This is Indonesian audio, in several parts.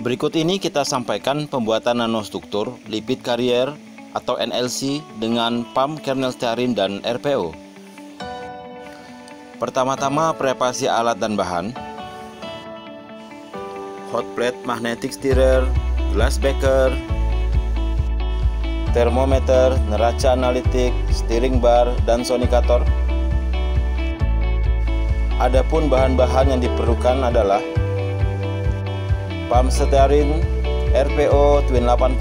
Berikut ini kita sampaikan pembuatan nanostruktur lipid carrier atau NLC dengan PAM kernel stearin dan RPO. Pertama-tama preparasi alat dan bahan: hot plate magnetic stirrer, glass beaker, termometer, neraca analitik, steering bar, dan sonikator. Adapun bahan-bahan yang diperlukan adalah PAM stearin, RPO, Twin 80,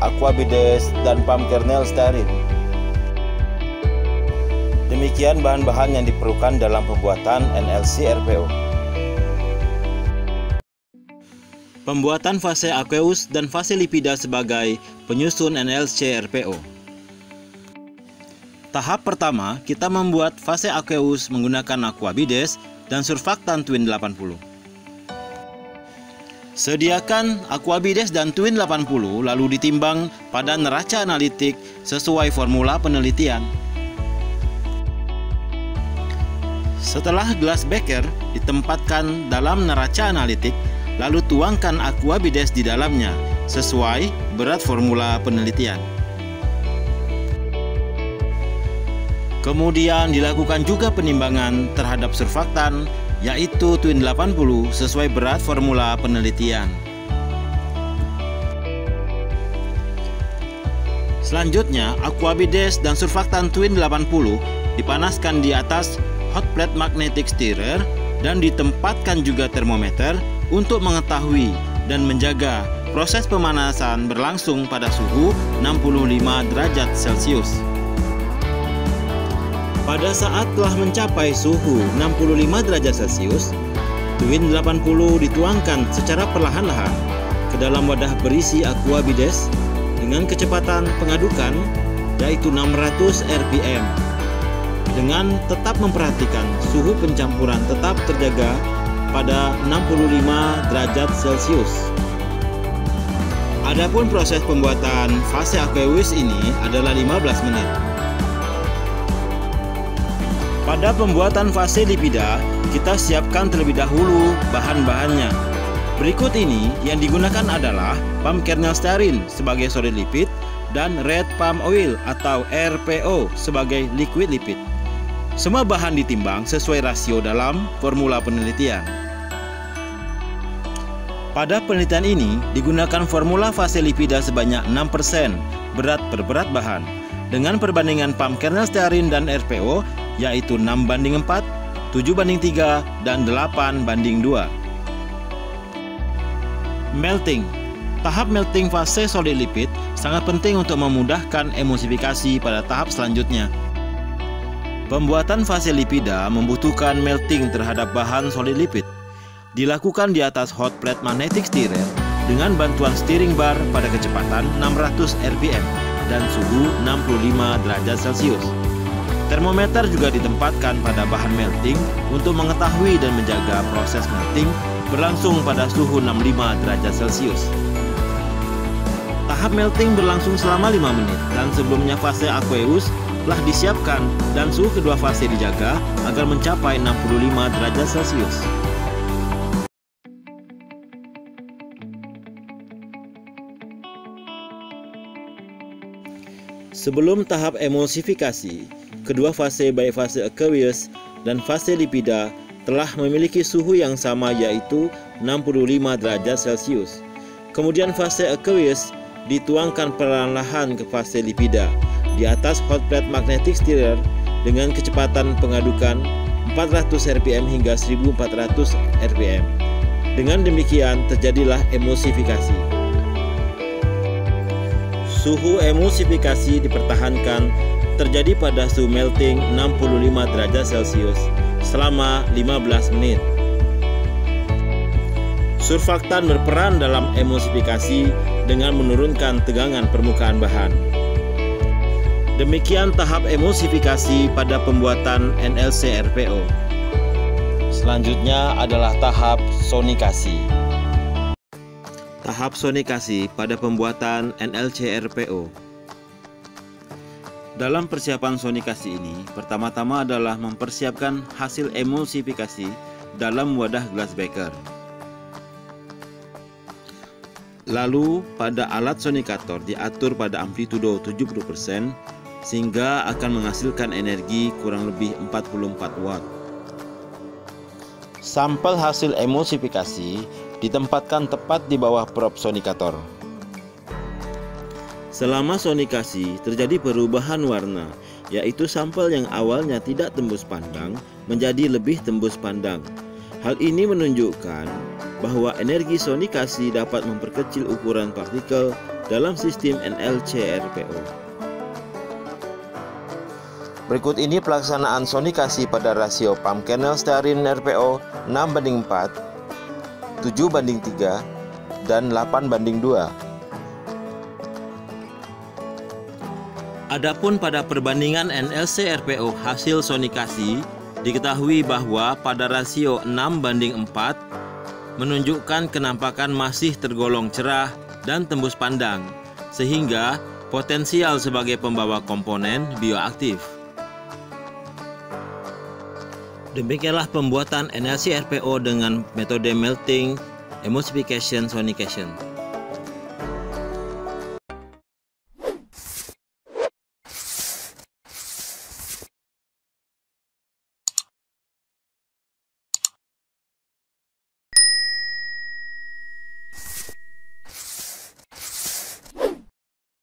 Aqua Bides, dan PAM kernel stearin. Demikian bahan-bahan yang diperlukan dalam pembuatan NLC RPO. Pembuatan fase aqueous dan fase lipida sebagai penyusun NLC RPO. Tahap pertama, kita membuat fase aqueous menggunakan Aqua Bides dan surfaktan Twin 80. Sediakan Aqua Bides dan Twin 80 lalu ditimbang pada neraca analitik sesuai formula penelitian. Setelah glass beaker ditempatkan dalam neraca analitik, lalu tuangkan Aqua Bides di dalamnya sesuai berat formula penelitian. Kemudian dilakukan juga penimbangan terhadap surfaktan, yaitu Twin 80 sesuai berat formula penelitian. Selanjutnya, Aqua Bides dan surfaktan Twin 80 dipanaskan di atas hot plate magnetic stirrer dan ditempatkan juga termometer untuk mengetahui dan menjaga proses pemanasan berlangsung pada suhu 65 derajat Celcius. Pada saat telah mencapai suhu 65 derajat Celcius, Twin 80 dituangkan secara perlahan-lahan ke dalam wadah berisi Aqua Bides dengan kecepatan pengadukan yaitu 600 rpm, dengan tetap memperhatikan suhu pencampuran tetap terjaga pada 65 derajat Celcius. Adapun proses pembuatan fase aqueous ini adalah 15 menit. Pada pembuatan fase lipida, kita siapkan terlebih dahulu bahan-bahannya. Berikut ini yang digunakan adalah PAM kernel stearin sebagai solid lipid dan red palm oil atau RPO sebagai liquid lipid. Semua bahan ditimbang sesuai rasio dalam formula penelitian. Pada penelitian ini digunakan formula fase lipida sebanyak 6% berat per berat bahan dengan perbandingan PAM kernel stearin dan RPO yaitu 6:4, 7:3, dan 8:2. Melting. Tahap melting fase solid lipid sangat penting untuk memudahkan emulsifikasi pada tahap selanjutnya. Pembuatan fase lipida membutuhkan melting terhadap bahan solid lipid. Dilakukan di atas hot plate magnetic stirrer dengan bantuan steering bar pada kecepatan 600 rpm dan suhu 65 derajat Celcius. Termometer juga ditempatkan pada bahan melting untuk mengetahui dan menjaga proses melting berlangsung pada suhu 65 derajat Celcius. Tahap melting berlangsung selama 5 menit dan sebelumnya fase aqueous telah disiapkan dan suhu kedua fase dijaga agar mencapai 65 derajat Celcius. Sebelum tahap emulsifikasi, kedua fase baik fase aqueous dan fase lipida telah memiliki suhu yang sama yaitu 65 derajat Celcius. Kemudian fase aqueous dituangkan perlahan-lahan ke fase lipida di atas hot plate magnetic stirrer dengan kecepatan pengadukan 400 rpm hingga 1400 rpm. Dengan demikian terjadilah emulsifikasi. Suhu emulsifikasi dipertahankan terjadi pada suhu melting 65 derajat Celcius selama 15 menit. Surfaktan berperan dalam emulsifikasi dengan menurunkan tegangan permukaan bahan. Demikian tahap emulsifikasi pada pembuatan NLC RPO. Selanjutnya adalah tahap sonikasi. Tahap sonikasi pada pembuatan NLC RPO. Dalam persiapan sonikasi ini, pertama-tama adalah mempersiapkan hasil emulsifikasi dalam wadah glass beaker. Lalu pada alat sonikator diatur pada amplitudo 70% sehingga akan menghasilkan energi kurang lebih 44 watt. Sampel hasil emulsifikasi ditempatkan tepat di bawah prop sonikator. Selama sonikasi terjadi perubahan warna, yaitu sampel yang awalnya tidak tembus pandang menjadi lebih tembus pandang. Hal ini menunjukkan bahwa energi sonikasi dapat memperkecil ukuran partikel dalam sistem NLC-RPO. Berikut ini pelaksanaan sonikasi pada rasio pump canal stearin RPO 6:4, 7:3, dan 8:2. Adapun pada perbandingan NLC-RPO hasil sonikasi, diketahui bahwa pada rasio 6:4 menunjukkan kenampakan masih tergolong cerah dan tembus pandang, sehingga potensial sebagai pembawa komponen bioaktif. Demikianlah pembuatan NLC-RPO dengan metode melting emulsification sonication.